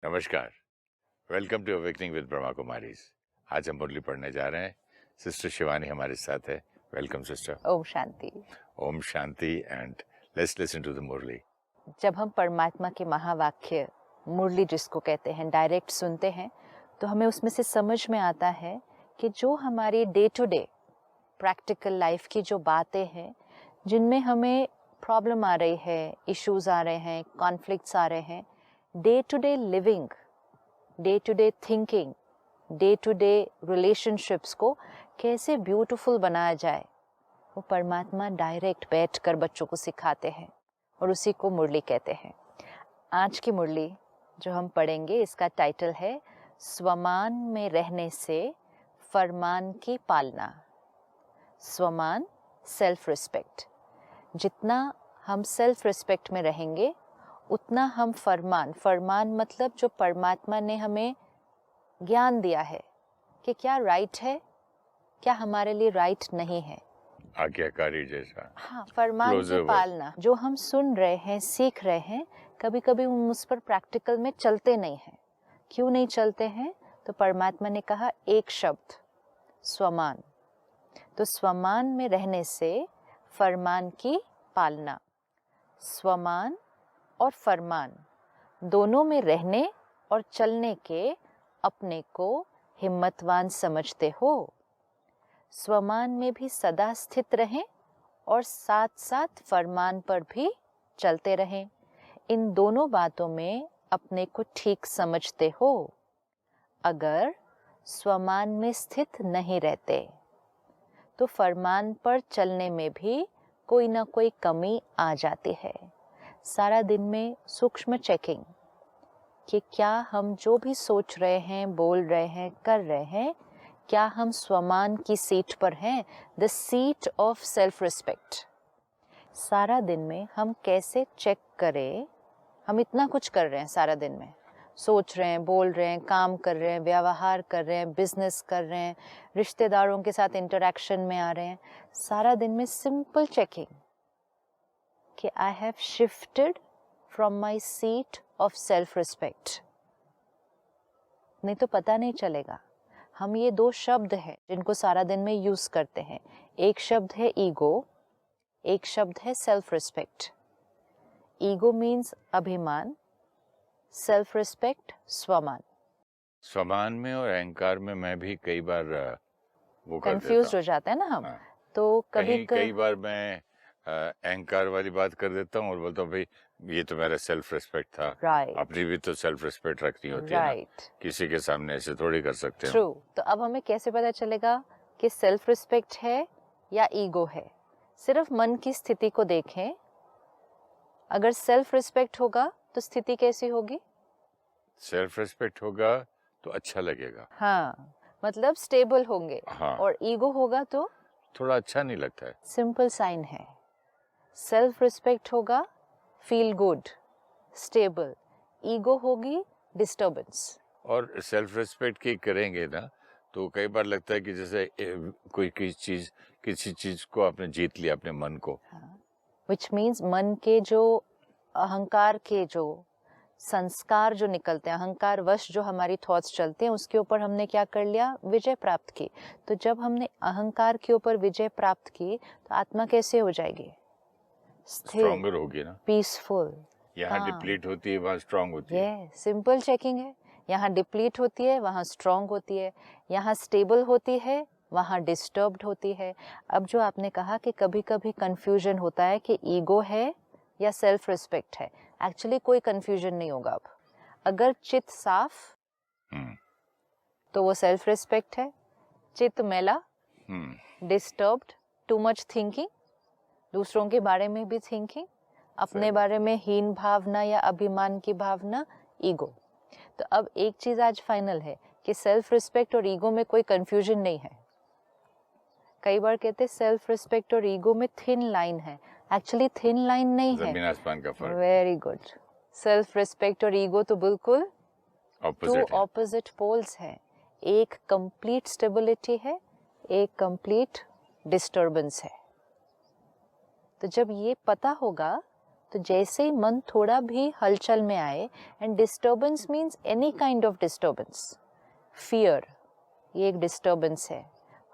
नमस्कार, welcome to awakening with Brahma Kumaris. आज हम मुरली पढ़ने जा रहे हैं। सिस्टर शिवानी हमारे साथ है। Welcome sister. ओम शांति। ओम शांति and let's listen to the murli. जब हम परमात्मा के महावाक्य मुरली जिसको कहते हैं डायरेक्ट सुनते हैं तो हमें उसमें से समझ में आता है कि जो हमारी day to day practical life की जो बातें हैं जिनमें हमें प्रॉब्लम आ रही है, इश्यूज आ रहे हैं, कॉन्फ्लिक्ट्स आ रहे हैं, day to day living, day to day thinking, day to day relationships को कैसे ब्यूटीफुल बनाया जाए, वो परमात्मा डायरेक्ट बैठ कर बच्चों को सिखाते हैं और उसी को मुरली कहते हैं। आज की मुरली जो हम पढ़ेंगे इसका टाइटल है स्वमान में रहने से फरमान की पालना। स्वमान, सेल्फ रिस्पेक्ट। जितना हम सेल्फ रिस्पेक्ट में रहेंगे उतना हम फरमान मतलब जो परमात्मा ने हमें ज्ञान दिया है कि क्या राइट है, क्या हमारे लिए राइट नहीं है, आज्ञाकारी जैसा। हाँ, फरमान की पालना जो हम सुन रहे हैं, सीख रहे हैं, कभी कभी हम उस पर प्रैक्टिकल में चलते नहीं हैं। क्यों नहीं चलते हैं? तो परमात्मा ने कहा एक शब्द, स्वमान। तो स्वमान में रहने से फरमान की पालना। स्वमान और फरमान दोनों में रहने और चलने के अपने को हिम्मतवान समझते हो। स्वमान में भी सदा स्थित रहें और साथ साथ फरमान पर भी चलते रहें। इन दोनों बातों में अपने को ठीक समझते हो। अगर स्वमान में स्थित नहीं रहते तो फरमान पर चलने में भी कोई ना कोई कमी आ जाती है। सारा दिन में सूक्ष्म चेकिंग कि क्या हम जो भी सोच रहे हैं, बोल रहे हैं, कर रहे हैं, क्या हम स्वमान की सीट पर हैं, the seat of self respect. सारा दिन में हम कैसे चेक करें, हम इतना कुछ कर रहे हैं सारा दिन में, सोच रहे हैं, बोल रहे हैं, काम कर रहे हैं, व्यवहार कर रहे हैं, बिजनेस कर रहे हैं, रिश्तेदारों के साथ इंटरेक्शन में आ रहे हैं। सारा दिन में सिंपल चेकिंग कि I have shifted from my seat of self respect. नहीं तो पता नहीं चलेगा। हम ये दो शब्द हैं जिनको सारा दिन में यूज करते हैं। एक शब्द है ईगो, एक शब्द है सेल्फ रिस्पेक्ट। ईगो मीन्स अभिमान, सेल्फ रिस्पेक्ट स्वमान। स्वमान में और अहंकार में मैं भी कई बार वो कर कंफ्यूज हो जाते हैं ना हम। हाँ। तो कई बार मैं अहंकार वाली बात कर देता हूँ और बोलता हूँ भाई ये तो मेरा सेल्फ रिस्पेक्ट था। राइट, अपनी भी तो सेल्फ रिस्पेक्ट रखनी होती है ना, किसी के सामने ऐसे थोड़ी कर सकते हैं। ट्रू। तो अब हमें कैसे पता चलेगा कि सेल्फ रिस्पेक्ट है या ईगो है? सिर्फ मन की स्थिति को देखें। अगर सेल्फ रिस्पेक्ट होगा तो स्थिति कैसी होगी? सेल्फ रिस्पेक्ट होगा तो अच्छा लगेगा। हाँ, मतलब स्टेबल होंगे। हाँ। और ईगो होगा तो थोड़ा अच्छा नहीं लगता है। सिंपल साइन है। सेल्फ रिस्पेक्ट होगा, फील गुड, स्टेबल। ईगो होगी, डिस्टर्बेंस। और सेल्फ रिस्पेक्ट की करेंगे ना तो कई बार लगता है कि जैसे कोई किसी चीज को आपने जीत लिया, अपने मन को। विच मीन्स मन के जो अहंकार के जो संस्कार जो निकलते हैं, अहंकार वश जो हमारी थॉट्स चलते हैं, उसके ऊपर हमने क्या कर लिया? विजय प्राप्त की। तो जब हमने अहंकार के ऊपर विजय प्राप्त की तो आत्मा कैसे हो जाएगी? स्ट्रॉन्गर होगी ना, पीसफुल। यहाँ डिप्लीट होती है, वहाँ स्ट्रॉन्ग होती है। सिंपल चेकिंग है। यहाँ डिप्लीट होती है, वहाँ स्ट्रॉन्ग होती है। यहाँ स्टेबल होती है, वहाँ डिस्टर्ब्ड होती है। अब जो आपने कहा कि कभी कभी कंफ्यूजन होता है कि ईगो है या सेल्फ रिस्पेक्ट है, एक्चुअली कोई कंफ्यूजन नहीं होगा। अब अगर चित्त साफ तो वो सेल्फ रिस्पेक्ट है। चित्त मैला, डिस्टर्ब्ड, टू मच थिंकिंग, दूसरों के बारे में भी थिंकिंग, अपने बारे में हीन भावना या अभिमान की भावना, ईगो। तो अब एक चीज आज फाइनल है कि सेल्फ रिस्पेक्ट और ईगो में कोई कंफ्यूजन नहीं है। कई बार कहते सेल्फ रिस्पेक्ट और ईगो में थिन लाइन है, एक्चुअली थिन लाइन नहीं है, जमीन आसमान का फर्क। Very good. सेल्फ रिस्पेक्ट और ईगो तो बिल्कुल टू ऑपोजिट पोल्स है। एक कंप्लीट स्टेबिलिटी है, एक कंप्लीट डिस्टर्बेंस है। तो जब ये पता होगा तो जैसे ही मन थोड़ा भी हलचल में आए, and disturbance means any kind of disturbance, fear ये एक डिस्टर्बेंस है,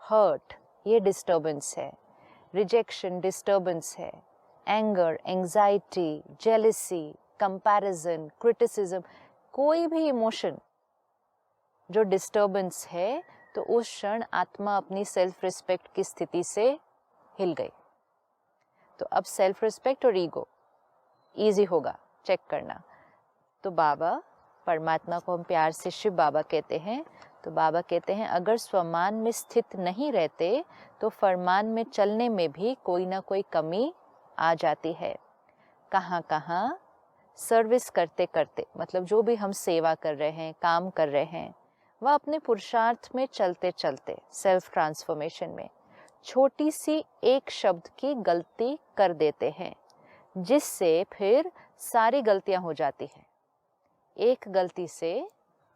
हर्ट ये डिस्टर्बेंस है, रिजेक्शन डिस्टर्बेंस है, anger, anxiety, jealousy, comparison, criticism, कोई भी इमोशन जो डिस्टर्बेंस है, तो उस क्षण आत्मा अपनी सेल्फ रिस्पेक्ट की स्थिति से हिल गई। तो अब सेल्फ रिस्पेक्ट और ईगो इजी होगा चेक करना। तो बाबा, परमात्मा को हम प्यार से शिव बाबा कहते हैं, तो बाबा कहते हैं अगर स्वमान में स्थित नहीं रहते तो फरमान में चलने में भी कोई ना कोई कमी आ जाती है। कहाँ कहाँ सर्विस करते करते, मतलब जो भी हम सेवा कर रहे हैं, काम कर रहे हैं, वह अपने पुरुषार्थ में चलते चलते सेल्फ ट्रांसफॉर्मेशन में छोटी सी एक शब्द की गलती कर देते हैं, जिससे फिर सारी गलतियां हो जाती हैं। एक गलती से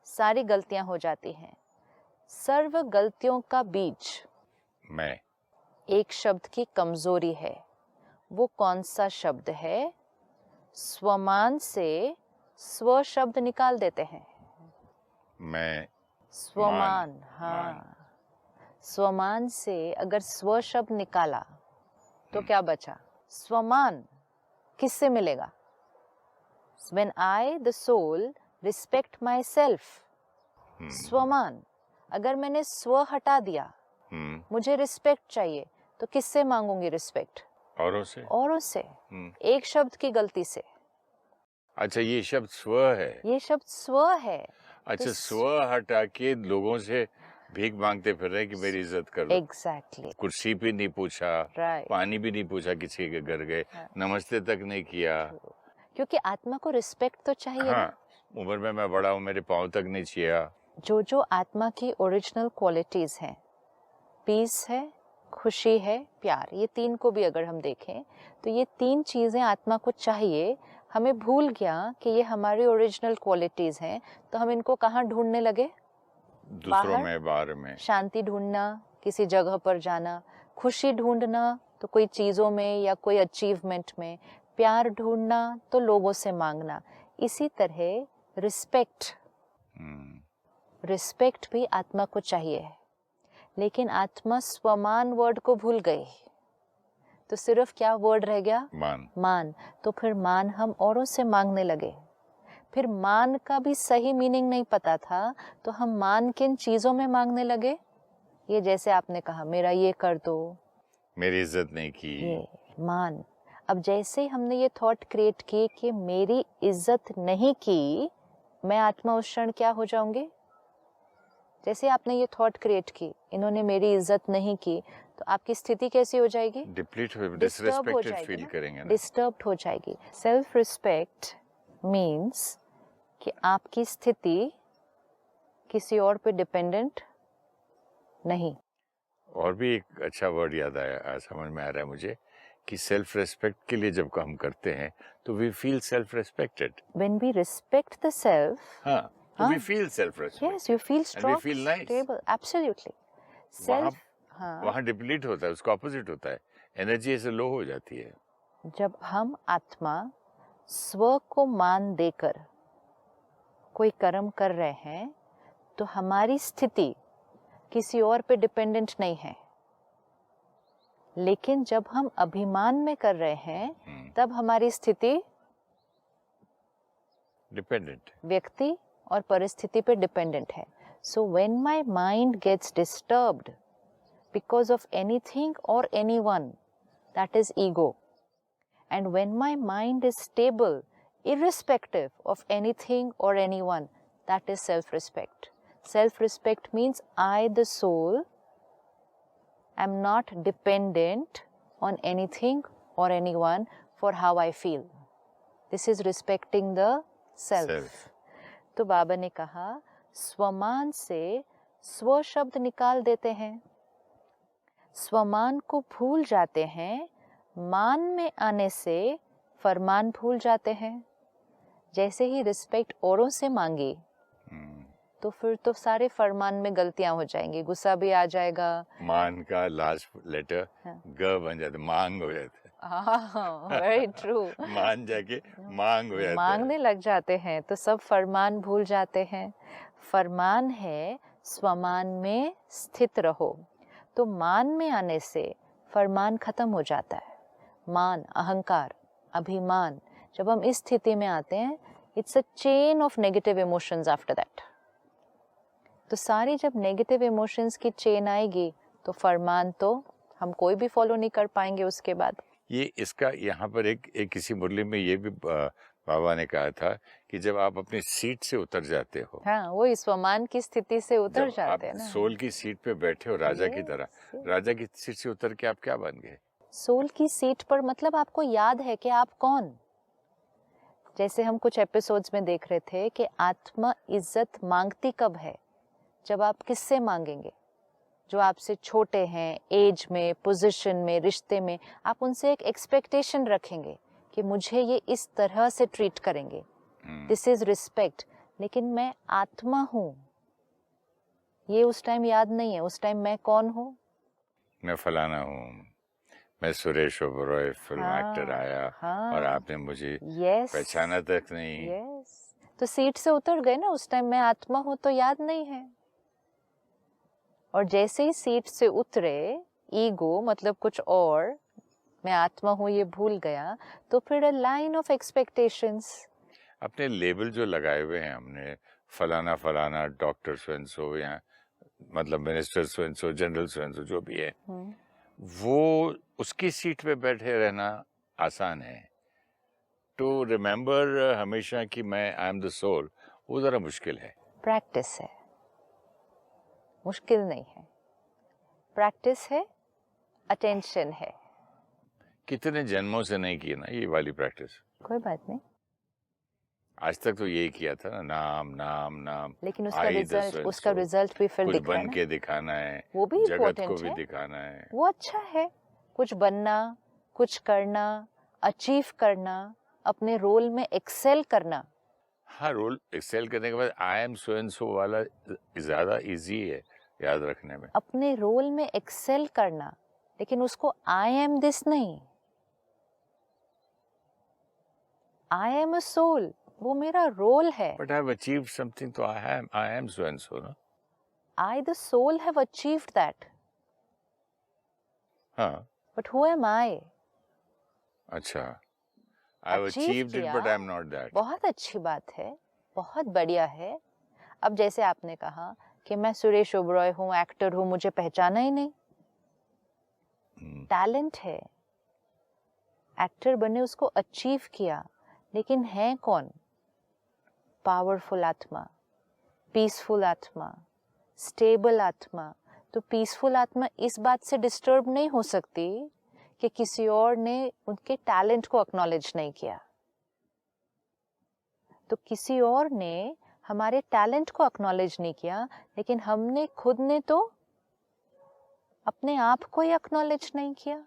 सारी गलतियां हो जाती हैं। सर्व गलतियों का बीज मैं, एक शब्द की कमजोरी है। वो कौन सा शब्द है? स्वमान से स्व शब्द निकाल देते हैं। मैं, स्वमान, मान। हाँ, स्वमान से अगर स्व शब्द निकाला तो क्या बचा? स्वमान किससे मिलेगा? When I, the soul, respect myself, स्वमान। अगर मैंने स्व हटा दिया, मुझे रिस्पेक्ट चाहिए, तो किससे मांगूंगी रिस्पेक्ट? औरों से। औरों से, एक शब्द की गलती से। अच्छा, ये शब्द स्व है। ये शब्द स्व है। अच्छा, तो स्व हटा के लोगों से भीख मांगते फिर रहे कि मेरी इज्जत कर लो। एग्जैक्टली। कुर्सी भी नहीं पूछा, राइट, पानी भी नहीं पूछा, किसी के घर गए, नमस्ते तक नहीं किया। क्योंकि आत्मा को रिस्पेक्ट तो चाहिए। हाँ, उम्र में मैं बड़ा हूँ, मेरे पाँव तक नहीं छिया। जो आत्मा की ओरिजिनल क्वालिटीज हैं, पीस है, खुशी है, प्यार, ये तीन को भी अगर हम देखें तो ये तीन चीजें आत्मा को चाहिए। हमें भूल गया कि ये हमारी ओरिजिनल क्वालिटीज हैं, तो हम इनको कहाँ ढूंढने लगे? दूसरों में, बाहर में। शांति ढूंढना, किसी जगह पर जाना, खुशी ढूंढना तो कोई चीजों में या कोई अचीवमेंट में, प्यार ढूंढना तो लोगों से मांगना। इसी तरह रिस्पेक्ट भी आत्मा को चाहिए, लेकिन आत्मा स्वमान वर्ड को भूल गई, तो सिर्फ क्या वर्ड रह गया? मान। तो फिर मान हम औरों से मांगने लगे। फिर मान का भी सही मीनिंग नहीं पता था, तो हम मान किन चीजों में मांगने लगे? ये जैसे आपने कहा मेरा ये कर दो, मेरी इज्जत नहीं की, ये मान। अब जैसे ही हमने ये थॉट क्रिएट की कि मेरी इज्जत नहीं की, मैं आत्मा उस क्षण क्या हो जाऊंगी? जैसे आपने ये थॉट क्रिएट की, इन्होंने मेरी इज्जत नहीं की, तो आपकी स्थिति कैसी हो जाएगी? डिस्टर्ब हो जाएगी, फील करेंगे ना? डिस्टर्ब्ड हो जाएगी। सेल्फ रिस्पेक्ट मीन्स कि आपकी स्थिति किसी और पे डिपेंडेंट नहीं। और भी एक अच्छा वर्ड याद आया, समझ में आ रहा है मुझे, कि सेल्फ रेस्पेक्ट के लिए जब हम करते हैं तो we feel self respected. When we respect the self, हाँ, तो we feel self respect. Yes, you feel strong, feel nice, stable, absolutely. Self, हाँ, वहाँ डिप्लीट होता है, उसका ऑपोजिट होता है, एनर्जी ऐसे लो हो जाती है। जब हम आत्मा स्व को मान देकर कोई कर्म कर रहे हैं, तो हमारी स्थिति किसी और पे डिपेंडेंट नहीं है। लेकिन जब हम अभिमान में कर रहे हैं, तब हमारी स्थिति डिपेंडेंट, व्यक्ति और परिस्थिति पे डिपेंडेंट है। So when my mind gets disturbed because of anything और anyone, that is ego. And when my mind is stable irrespective of anything or anyone, that is self-respect. Self-respect means I, the soul, am not dependent on anything or anyone for how I feel. This is respecting the self. तो बाबा ने कहा स्वमान से स्व शब्द निकाल देते हैं, स्वमान को भूल जाते हैं, मान में आने से फरमान भूल जाते हैं। जैसे ही रिस्पेक्ट औरों से मांगी, तो फिर तो सारे फरमान में गलतियां हो जाएंगी, गुस्सा भी आ जाएगा। मान का लास्ट लेटर ग बन जाता, मांग हो जाता है। Very true. मान जाके मांग हो जाता है। मांगने लग जाते हैं तो सब फरमान भूल जाते हैं। फरमान है स्वमान में स्थित रहो, तो मान में आने से फरमान खत्म हो जाता है। मान, अहंकार, अभिमान, जब हम इस स्थिति में आते हैं, it's a chain of negative emotions after that. तो सारी जब नेगेटिव इमोशंस की चेन आएगी तो फरमान तो हम कोई भी फॉलो नहीं कर पाएंगे उसके बाद। ये इसका यहाँ पर एक किसी मुरली में ये भी बाबा ने कहा था कि जब आप अपनी सीट से उतर जाते हो, हाँ, वो इस स्वमान की स्थिति से उतर जब आप जाते हैं ना। सोल की सीट पे बैठे हो राजा की तरह, yes. राजा की सीट से उतर के आप क्या बन गए? सोल की सीट पर, मतलब आपको याद है कि आप कौन। जैसे हम कुछ एपिसोड्स में देख रहे थे कि आत्मा इज्जत मांगती कब है, जब आप किससे मांगेंगे? जो आपसे छोटे हैं, एज में, पोजीशन में, रिश्ते में, आप उनसे एक एक्सपेक्टेशन रखेंगे कि मुझे ये इस तरह से ट्रीट करेंगे, दिस इज रिस्पेक्ट। लेकिन मैं आत्मा हूँ, ये उस टाइम याद नहीं है। उस टाइम मैं कौन हूँ? मैं फलाना हूँ, मैं सुरेश ओबरॉय फिल्म एक्टर आया और आपने मुझे पहचाना तक नहीं। तो सीट से उतर गए ना। उस टाइम मैं आत्मा हूँ तो याद नहीं है। और जैसे ही सीट से उतरे, ईगो मतलब कुछ और, मैं आत्मा हूँ ये भूल गया, तो फिर लाइन ऑफ एक्सपेक्टेशंस। अपने लेबल जो लगाए हुए हैं हमने, फलाना फलाना, डॉक्टर स्वयंसो, या मतलब मिनिस्टर स्वयंसो, जनरल स्वयंसो, जो भी है, वो उसकी सीट पे बैठे रहना आसान है। टू रिमेम्बर हमेशा कि मैं आई एम द सोल, वो जरा मुश्किल है। प्रैक्टिस है, मुश्किल नहीं है। प्रैक्टिस है, अटेंशन है। कितने जन्मों से नहीं की ना ये वाली प्रैक्टिस। कोई बात नहीं, आज तक तो यही किया था ना, नाम नाम नाम। लेकिन उसका रिजल्ट भी फिर कुछ दिख रहा है बन ना। के दिखाना है, वो भी जगत इम्पोर्टेंट को भी है, दिखाना है। वो अच्छा है। कुछ बनना, कुछ करना, अचीव करना, अपने रोल में एक्सेल करना। हाँ, रोल एक्सेल करने के बाद I am so and so वाला ज्यादा इजी है याद रखने में। अपने रोल में एक्सेल करना, लेकिन उसको आई एम दिस नहीं। आई एम अ सोल, वो मेरा रोल है। But I have achieved something, तो I am so and so ना। I, the soul, have achieved that. हाँ, But who am I? अच्छा, I have achieved it but I am not that. बहुत अच्छी बात है, बहुत बढ़िया है। अब जैसे आपने कहा कि मैं सुरेश ओबरॉय हूँ, एक्टर हूँ, मुझे पहचाना ही नहीं। टैलेंट है, एक्टर बने, उसको अचीव किया, लेकिन है कौन? पावरफुल आत्मा, पीसफुल आत्मा, स्टेबल आत्मा। तो पीसफुल आत्मा इस बात से डिस्टर्ब नहीं हो सकती कि किसी और ने उनके टैलेंट को एक्नॉलेज नहीं किया। तो किसी और ने हमारे टैलेंट को एक्नॉलेज नहीं किया, लेकिन हमने खुद ने तो अपने आप को ही एक्नॉलेज नहीं किया।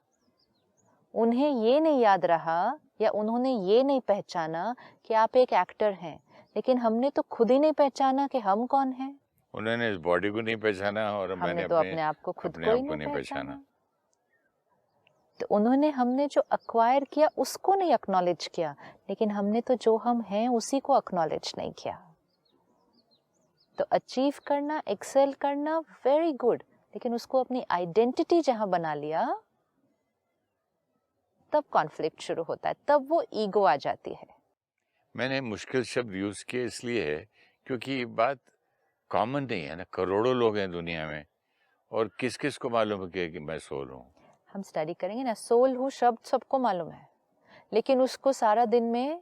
उन्हें ये नहीं याद रहा या उन्होंने ये नहीं पहचाना कि आप एक एक्टर हैं, लेकिन हमने तो खुद ही नहीं पहचाना कि हम कौन हैं। उन्होंने इस बॉडी को नहीं पहचाना और मैंने तो अपने आप को खुद को ही नहीं पहचाना। तो उन्होंने, हमने जो अक्वायर किया उसको नहीं एक्नॉलेज किया, लेकिन हमने तो जो हम हैं उसी को एक्नॉलेज नहीं किया। तो अचीव करना, एक्सेल करना, वेरी गुड, लेकिन उसको अपनी आइडेंटिटी जहां बना लिया, तब कॉन्फ्लिक्ट शुरू होता है, तब वो ईगो आ जाती है। मैंने मुश्किल शब्द यूज किए इसलिए है क्योंकि ये बात कॉमन नहीं है ना। करोड़ों लोग हैं दुनिया में और किस किस को मालूम है कि मैं सोल हूँ। हम स्टडी करेंगे ना, सोल हूँ शब्द सबको मालूम है, लेकिन उसको सारा दिन में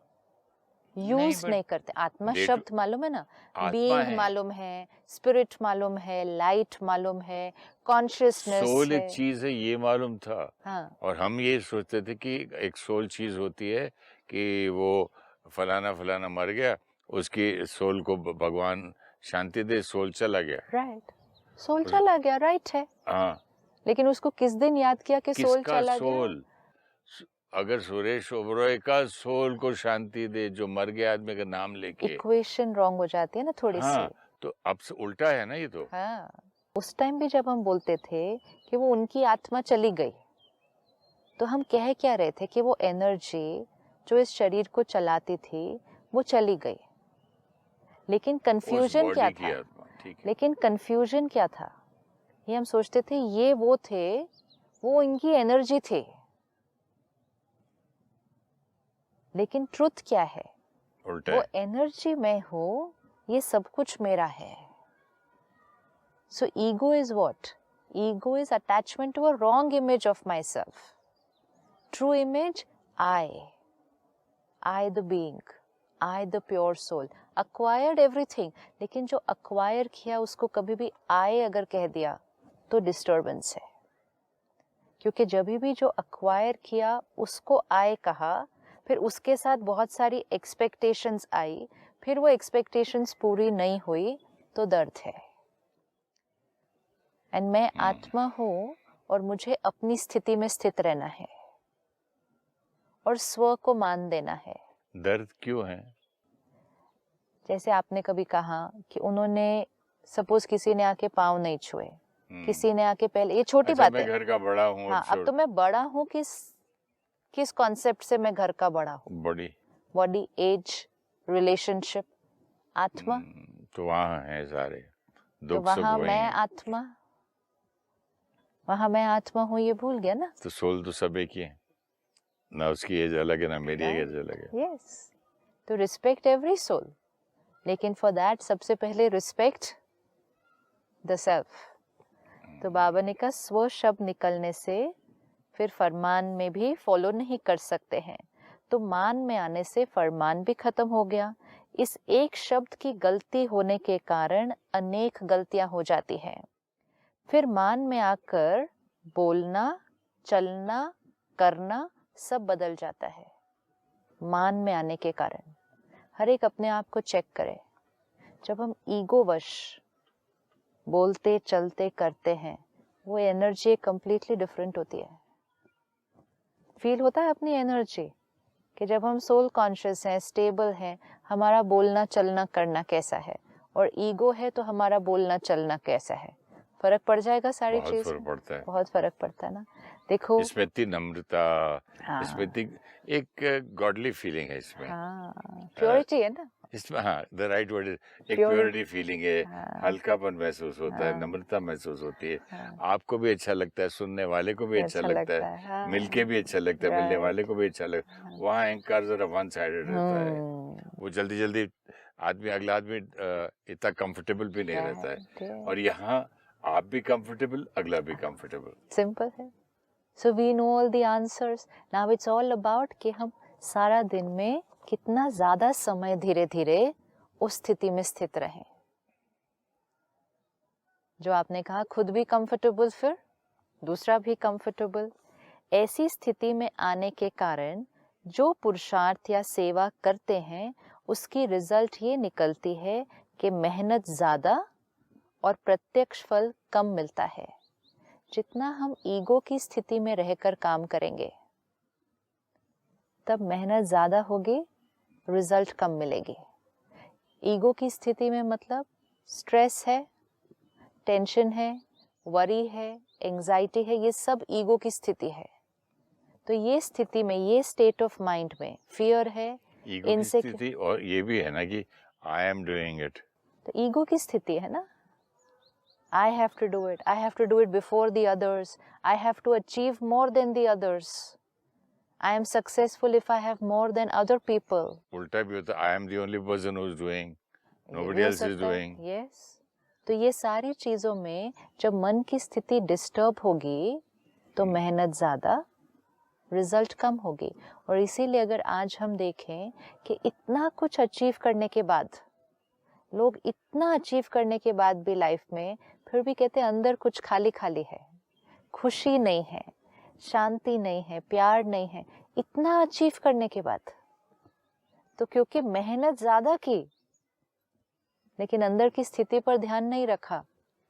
यूज नहीं करते। आत्मा शब्द मालूम है ना, बीइंग मालूम है, स्पिरिट मालूम है, लाइट मालूम है, कॉन्शियसनेस है। सोल एक चीज है ये मालूम था। हाँ। और हम ये सोचते थे कि एक सोल चीज होती है कि वो फलाना फलाना मर गया, उसकी सोल को भगवान शांति दे, सोल चला गया। राइट, सोल चला गया, राइट है। हाँ, लेकिन उसको किस दिन याद किया कि सोल चला गया? अगर सुरेश ओबरॉय का सोल को शांति दे, जो मर गया आदमी का नाम लेके। इक्वेशन रॉन्ग हो जाती है ना थोड़ी सी। तो अब से उल्टा है ना ये तो। हाँ, उस टाइम भी जब हम बोलते थे कि वो उनकी आत्मा चली गई, तो हम कह क्या रहे थे कि वो एनर्जी जो इस शरीर को चलाती थी वो चली गई, लेकिन कंफ्यूजन क्या था? लेकिन कंफ्यूजन क्या था? ये हम सोचते थे ये वो थे, वो इनकी एनर्जी थे, लेकिन ट्रुथ क्या है? वो एनर्जी मैं हूँ, ये सब कुछ मेरा है. So ego is what? Ego is attachment to a wrong image of myself. True image, I the being, I the pure soul, acquired everything. लेकिन जो acquire किया उसको कभी भी I अगर कह दिया तो disturbance है, क्योंकि जब भी जो acquire किया उसको I कहा, फिर उसके साथ बहुत सारी expectations आई, फिर वो expectations पूरी नहीं हुई तो दर्द है. एंड मैं आत्मा हूँ और मुझे अपनी स्थिति में स्थित रहना है और स्व को मान देना है. दर्द क्यों है? जैसे आपने कभी कहा कि उन्होंने सपोज किसी ने आके पाँव नहीं छुए, किसी ने आके पहले, ये छोटी बात है. मैं घर का बड़ा हूँ. हाँ, अब तो मैं बड़ा हूँ किस कॉन्सेप्ट से मैं घर का बड़ा हूँ? बॉडी, एज, रिलेशनशिप, आत्मा. तो वहाँ है सारे तो वहाँ मैं आत्मा हूँ, ये भूल गया ना. तो सोल तो सब एक ही है ना, उसकी एज अलग है ना मेरी एज अलग है. यस, तो रिस्पेक्ट एवरी सोल, लेकिन फॉर दैट सबसे पहले रिस्पेक्ट द सेल्फ. तो बाबा ने कहा स्व शब्द निकलने से फिर फरमान में भी फॉलो नहीं कर सकते हैं, तो मान में आने से फरमान भी खत्म हो गया. इस एक शब्द की गलती होने के कारण अनेक गलतियां हो जाती हैं. फिर मान में आकर बोलना, चलना, करना सब बदल जाता है मान में आने के कारण. हर एक अपने आप को चेक करे. जब हम ईगो वश बोलते, चलते, करते हैं, वो एनर्जी कंप्लीटली डिफरेंट होती है. फील होता है अपनी एनर्जी कि जब हम सोल कॉन्शियस हैं, स्टेबल हैं, हमारा बोलना, चलना, करना कैसा है, और ईगो है तो हमारा बोलना, चलना कैसा है. फर्क पड़ जाएगा सारी चीज. बहुत फर्क पड़ता है ना. देखो इसमें इतनी नम्रता, इसमें इतनी एक गॉडली फीलिंग है इसमें. प्योरिटी है ना इसमें. हाँ, द राइट वर्ड इज एक प्योरिटी फीलिंग है. हल्कापन महसूस होता है, नम्रता महसूस होती है. आपको भी अच्छा लगता है, सुनने वाले को भी अच्छा लगता है, मिलके भी अच्छा लगता है, मिलने वाले को भी अच्छा लगता है. वहाँ अहंकार जरा वन साइडेड रहता है. वो जल्दी जल्दी अगला आदमी इतना कंफर्टेबल भी नहीं रहता है. और यहाँ आप भी कंफर्टेबल, अगला भी कंफर्टेबल. सिंपल है. So we know all the answers. Now it's all about कि हम सारा दिन में कितना ज्यादा समय धीरे धीरे उस स्थिति में स्थित रहें जो आपने कहा, खुद भी कंफर्टेबल, फिर दूसरा भी कंफर्टेबल. ऐसी स्थिति में आने के कारण जो पुरुषार्थ या सेवा करते हैं उसकी रिजल्ट ये निकलती है कि मेहनत ज्यादा और प्रत्यक्ष फल कम मिलता है. जितना हम ईगो की स्थिति में रहकर काम करेंगे तब मेहनत ज्यादा होगी, रिजल्ट कम मिलेगी. ईगो की स्थिति में मतलब स्ट्रेस है, टेंशन है, वरी है, एंजाइटी है, ये सब ईगो की स्थिति है. तो ये स्थिति में, ये स्टेट ऑफ माइंड में फियर है, इनसे, और ये भी है ना कि आई एम डूइंग इट. तो ईगो की स्थिति है ना. I have to do it. I have to do it before the others. I have to achieve more than the others. I am successful if I have more than other people. उल्टा भी होता है. I am the only person who is doing. Nobody else is doing. Yes. तो ये सारी चीजों में जब मन की स्थिति डिस्टर्ब होगी तो मेहनत ज्यादा, रिजल्ट कम होगी. और इसीलिए अगर आज हम देखें कि इतना कुछ अचीव करने के बाद, लोग इतना अचीव करने के बाद भी लाइफ में फिर भी कहते हैं अंदर कुछ खाली खाली है, खुशी नहीं है, शांति नहीं है, प्यार नहीं है. इतना अचीव करने के बाद तो क्योंकि मेहनत ज्यादा की लेकिन अंदर की स्थिति पर ध्यान नहीं रखा,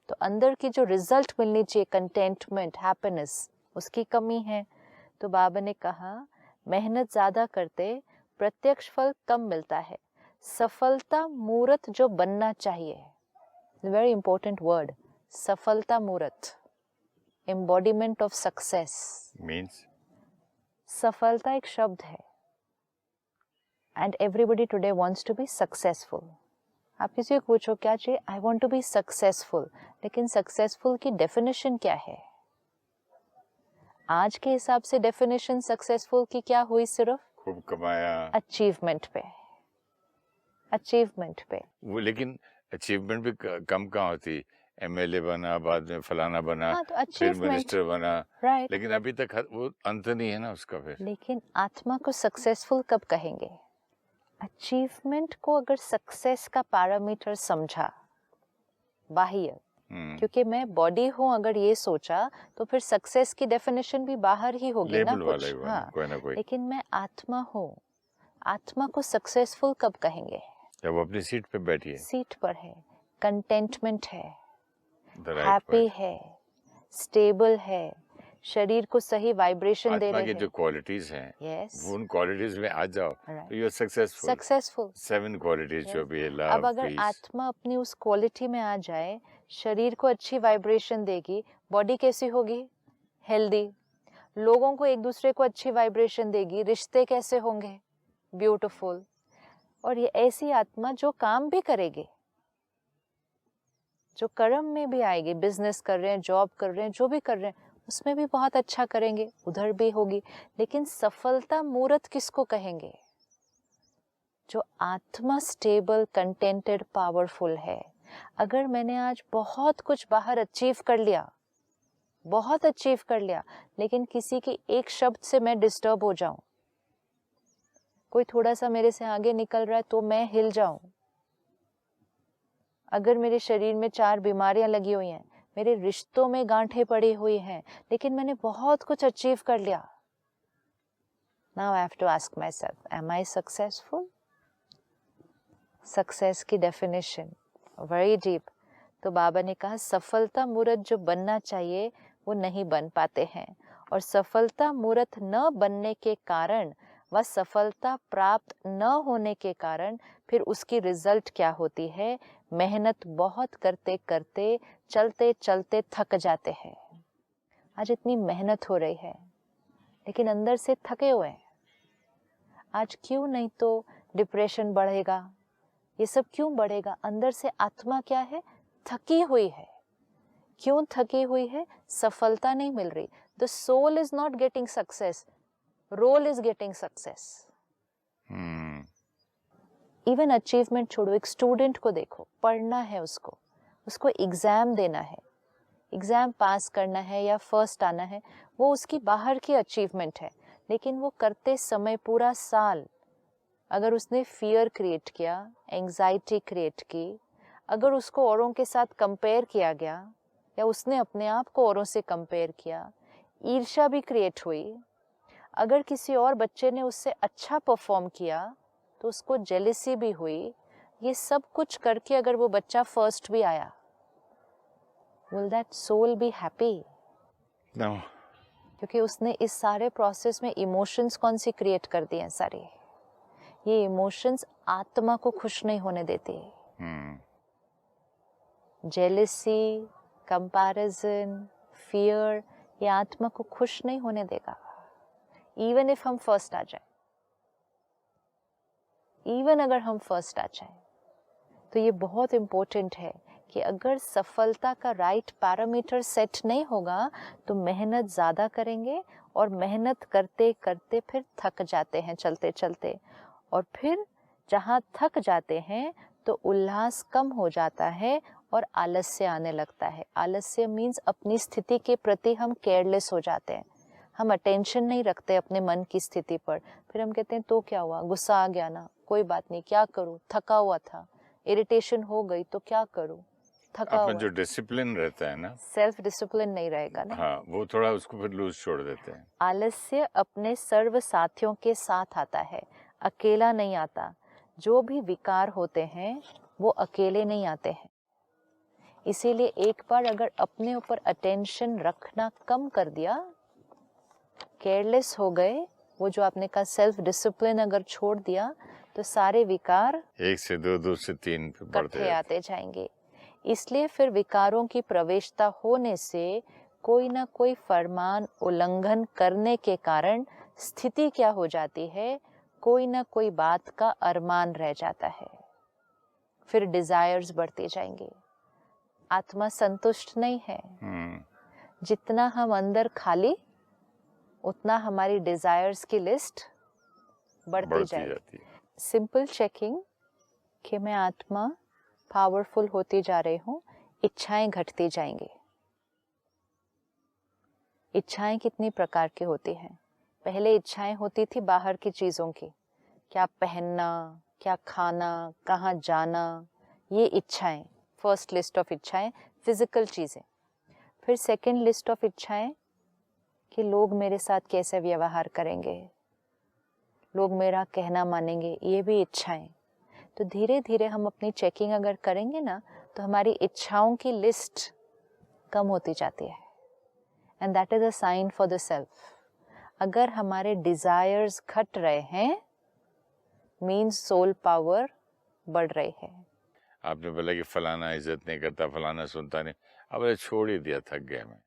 तो अंदर की जो रिजल्ट मिलनी चाहिए, कंटेंटमेंट, हैप्पीनेस, उसकी कमी है. तो बाबा ने कहा मेहनत ज्यादा करते प्रत्यक्ष फल कम मिलता है. सफलता मूर्त जो बनना चाहिए, वेरी इंपॉर्टेंट वर्ड, सफलता मूर्त, एम्बॉडीमेंट ऑफ सक्सेस. मीन्स सफलता एक शब्द है and everybody today wants to be successful. आप किसी को पूछो क्या चाहिए, I want to be successful, लेकिन सक्सेसफुल की डेफिनेशन क्या है? आज के हिसाब से डेफिनेशन सक्सेसफुल की क्या हुई? सिर्फ खूब कमाया, अचीवमेंट पे, अचीवमेंट पे। वो लेकिन अचीवमेंट भी कम कहाँ होती, एमएलए बना, बाद में फलाना बना, हाँ, तो फिर अचीवमेंट, मिनिस्टर बना, राइट। लेकिन अभी तक वो अंत नहीं है ना उसका। फिर लेकिन आत्मा को सक्सेसफुल कब कहेंगे? अचीवमेंट को अगर सक्सेस का पैरामीटर समझा बाह्य, क्योंकि मैं बॉडी हूँ, अगर ये सोचा तो फिर सक्सेस की डेफिनेशन भी बाहर ही होगी ना लेबल वाला कुछ। ही बना, हाँ, कोई ना कोई। लेकिन मैं आत्मा हूँ, आत्मा को सक्सेसफुल कब कहेंगे? जब वो अपनी सीट पे बैठी है, सीट पर है, कंटेंटमेंट है, the right हैप्पी word। है, स्टेबल है, शरीर को सही वाइब्रेशन दे आत्मा रहे की हैं। जो क्वालिटीज हैं, यस, वो उन क्वालिटीज में आ जाओ Right. तो you are successful. Successful. 7 qualities जो Yes. भी है, अब लव, अगर पीस। आत्मा अपनी उस क्वालिटी में आ जाए, शरीर को अच्छी वाइब्रेशन देगी, बॉडी कैसी होगी? हेल्दी। लोगों को एक दूसरे को अच्छी वाइब्रेशन देगी, रिश्ते कैसे होंगे? ब्यूटीफुल। और ये ऐसी आत्मा जो काम भी करेगी, जो कर्म में भी आएगी, बिजनेस कर रहे हैं, जॉब कर रहे हैं, जो भी कर रहे हैं उसमें भी बहुत अच्छा करेंगे, उधर भी होगी। लेकिन सफलता मूर्त किसको कहेंगे? जो आत्मा स्टेबल, कंटेंटेड, पावरफुल है। अगर मैंने आज बहुत कुछ बाहर अचीव कर लिया, बहुत अचीव कर लिया, लेकिन किसी के एक शब्द से मैं डिस्टर्ब हो जाऊं, कोई थोड़ा सा मेरे से आगे निकल रहा है तो मैं हिल जाऊं, अगर मेरे शरीर में 4 बीमारियां लगी हुई हैं, मेरे रिश्तों में गांठें पड़ी हुई हैं, लेकिन मैंने बहुत कुछ अचीव कर लिया, now I have to ask myself, am I successful? Success की डेफिनेशन वेरी डीप। तो बाबा ने कहा सफलता मूर्त जो बनना चाहिए वो नहीं बन पाते हैं, और सफलता मूर्त न बनने के कारण व सफलता प्राप्त न होने के कारण फिर उसकी रिजल्ट क्या होती है? मेहनत बहुत करते करते, चलते चलते थक जाते हैं। आज इतनी मेहनत हो रही है लेकिन अंदर से थके हुए हैं। आज क्यों नहीं तो डिप्रेशन बढ़ेगा, ये सब क्यों बढ़ेगा? अंदर से आत्मा क्या है? थकी हुई है। क्यों थकी हुई है? सफलता नहीं मिल रही। The soul is not getting success, role is getting success. Even achievement छोड़ो, एक स्टूडेंट को देखो, पढ़ना है उसको, उसको एग्जाम देना है, एग्जाम पास करना है या फर्स्ट आना है, वो उसकी बाहर की अचीवमेंट है। लेकिन वो करते समय पूरा साल अगर उसने फियर क्रिएट किया, एंजाइटी क्रिएट की, अगर उसको औरों के साथ कंपेयर किया गया या उसने अपने आप को औरों से कंपेयर किया, ईर्ष्या भी क्रिएट हुई, अगर किसी और बच्चे ने उससे अच्छा परफॉर्म किया तो उसको जेलिसी भी हुई, ये सब कुछ करके अगर वो बच्चा फर्स्ट भी आया, will that soul be happy? No. क्योंकि उसने इस सारे प्रोसेस में इमोशंस कौन सी क्रिएट कर दिए हैं सारे। ये इमोशंस आत्मा को खुश नहीं होने देते। जेलिसी, कंपैरिजन, फियर, ये आत्मा को खुश नहीं होने देगा। इवन इफ हम फर्स्ट आ जाए, इवन अगर हम फर्स्ट आ जाए, तो ये बहुत इम्पोर्टेंट है कि अगर सफलता का राइट पैरामीटर सेट नहीं होगा तो मेहनत ज़्यादा करेंगे और मेहनत करते करते फिर थक जाते हैं चलते चलते, और फिर जहाँ थक जाते हैं तो उल्लास कम हो जाता है और आलस्य आने लगता है। आलस्य मीन्स अपनी स्थिति के प्रति हम केयरलेस हो जाते हैं, हम अटेंशन नहीं रखते अपने मन की स्थिति पर। फिर हम कहते हैं तो क्या हुआ, गुस्सा आ गया ना, कोई बात नहीं, क्या करूँ, थका हुआ था, इरिटेशन हो गई तो क्या करूँ, थका अपना हुआ। जो डिसिप्लिन रहता है ना, सेल्फ डिसिप्लिन नहीं रहेगा ना। हाँ, वो थोड़ा उसको फिर लूज छोड़ देते हैं। आलस्य अपने सर्व साथियों के साथ आता है, अकेला नहीं आता। जो भी विकार होते हैं वो अकेले नहीं आते हैं। इसीलिए एक बार अगर अपने ऊपर अटेंशन रखना कम कर दिया, केयरलेस हो गए, वो जो आपने कहा सेल्फ डिसिप्लिन अगर छोड़ दिया, तो सारे विकार 1 से 2, 2 से 3 पे बढ़ते इकट्ठे आते जाएंगे। इसलिए फिर विकारों की प्रवेशता होने से कोई ना कोई फरमान उल्लंघन करने के कारण स्थिति क्या हो जाती है, कोई ना कोई बात का अरमान रह जाता है, फिर डिजायर्स बढ़ते जाएंगे, आत्मा संतुष्ट नहीं है। जितना हम अंदर खाली, उतना हमारी डिजायर्स की लिस्ट बढ़ती जाएगी। सिंपल चेकिंग कि मैं आत्मा पावरफुल होती जा रही हूँ, इच्छाएं घटती जाएंगी। इच्छाएं कितनी प्रकार की होती हैं? पहले इच्छाएं होती थी बाहर की चीजों की, क्या पहनना, क्या खाना, कहाँ जाना, ये इच्छाएं, फर्स्ट लिस्ट ऑफ इच्छाएं फिजिकल चीजें। फिर सेकंड लिस्ट ऑफ इच्छाएं कि लोग मेरे साथ कैसे व्यवहार करेंगे, लोग मेरा कहना मानेंगे, ये भी इच्छाएं। तो धीरे धीरे हम अपनी चेकिंग अगर करेंगे ना, तो हमारी इच्छाओं की लिस्ट कम होती जाती है। And that is a sign for the self. अगर हमारे डिजायर्स घट रहे हैं, मीन्स सोल पावर बढ़ रही है। आपने बोला कि फलाना इज्जत नहीं करता, फलाना सुनता नहीं, अब छोड़ ही दिया, थक गया मैं,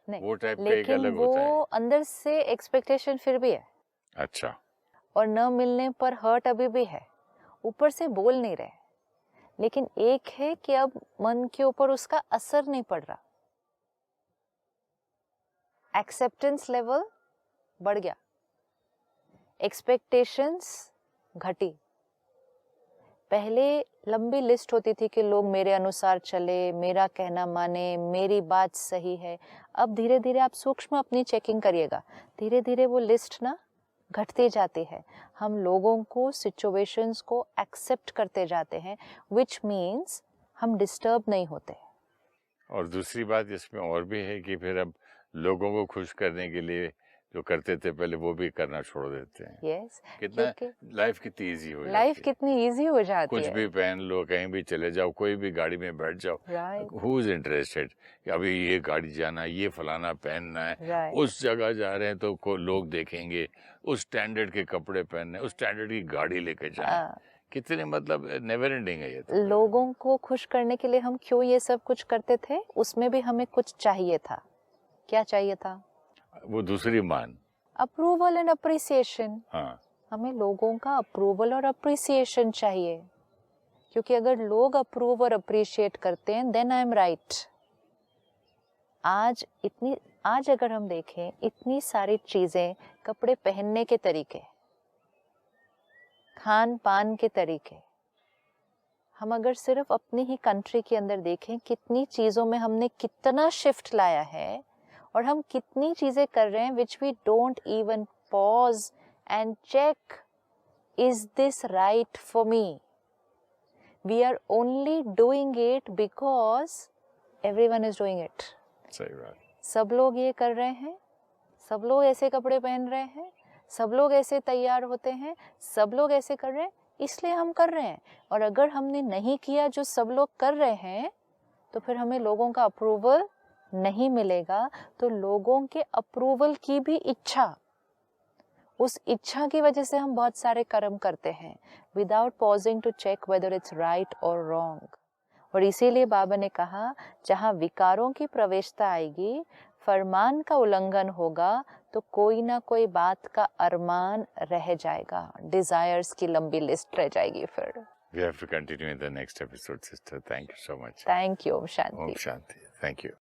नहीं, वो टाइप का एक लेकिन अलग होता है। वो अंदर से एक्सपेक्टेशन फिर भी है। अच्छा। और न मिलने पर हर्ट अभी भी है, ऊपर से बोल नहीं रहे, लेकिन एक है कि अब मन के ऊपर उसका असर नहीं पड़ रहा, एक्सेप्टेंस लेवल बढ़ गया, एक्सपेक्टेशंस घटी। पहले लंबी लिस्ट होती थी कि लोग मेरे अनुसार चले, मेरा कहना माने, मेरी बात सही है। अब धीरे धीरे आप सूक्ष्म अपनी चेकिंग करिएगा, धीरे धीरे वो लिस्ट ना घटती जाती है। हम लोगों को, सिचुएशंस को एक्सेप्ट करते जाते हैं, विच मीन्स हम डिस्टर्ब नहीं होते। और दूसरी बात इसमें और भी है कि फिर अब लोगों को खुश करने के लिए जो करते थे पहले, वो भी करना छोड़ देते हैं। यस, कितना लाइफ कितनी इजी हो जाती है, लाइफ कितनी इजी हो जाती कुछ है। भी पहन लो, कहीं भी चले जाओ, कोई भी गाड़ी में बैठ जाओ, हु इज इंटरेस्टेड कि अभी ये गाड़ी जाना, ये फलाना पहनना है, उस जगह जा रहे हैं तो लोग देखेंगे, उस स्टैंडर्ड के कपड़े पहनने, उस स्टैंडर्ड की गाड़ी लेके जाएं। कितने मतलब नेवर एंडिंग है ये तो। लोगों को खुश करने के लिए हम क्यों ये सब कुछ करते थे? उसमें भी हमें कुछ चाहिए था। क्या चाहिए था? वो दूसरी मान, अप्रूवल एंड अप्रिसिएशन। हाँ, हमें लोगों का अप्रूवल और अप्रिसिएशन चाहिए, क्योंकि अगर लोग अप्रूव और अप्रिशिएट करते हैं, देन आई एम राइट। आज अगर हम देखें, इतनी सारी चीजें, कपड़े पहनने के तरीके, खान पान के तरीके, हम अगर सिर्फ अपनी ही कंट्री के अंदर देखें, कितनी चीजों में हमने कितना शिफ्ट लाया है, और हम कितनी चीजें कर रहे हैं which we don't even pause and check, is this right for me? We are only doing it because everyone is doing it. सही बात। सब लोग ये कर रहे हैं, सब लोग ऐसे कपड़े पहन रहे हैं, सब लोग ऐसे तैयार होते हैं, सब लोग ऐसे कर रहे हैं, इसलिए हम कर रहे हैं। और अगर हमने नहीं किया जो सब लोग कर रहे हैं, तो फिर हमें लोगों का अप्रूवल नहीं मिलेगा। तो लोगों के अप्रूवल की भी इच्छा, उस इच्छा की वजह से हम बहुत सारे कर्म करते हैं, without pausing to check whether it's right और रॉन्ग। और इसीलिए बाबा ने कहा, जहाँ विकारों की प्रवेशता आएगी, फरमान का उल्लंघन होगा, तो कोई ना कोई बात का अरमान रह जाएगा, डिजायर्स की लंबी लिस्ट रह जाएगी फिर। We have to continue in the next episode, sister. Thank you so much. Thank you, Om Shanti. Om Shanti. Thank you.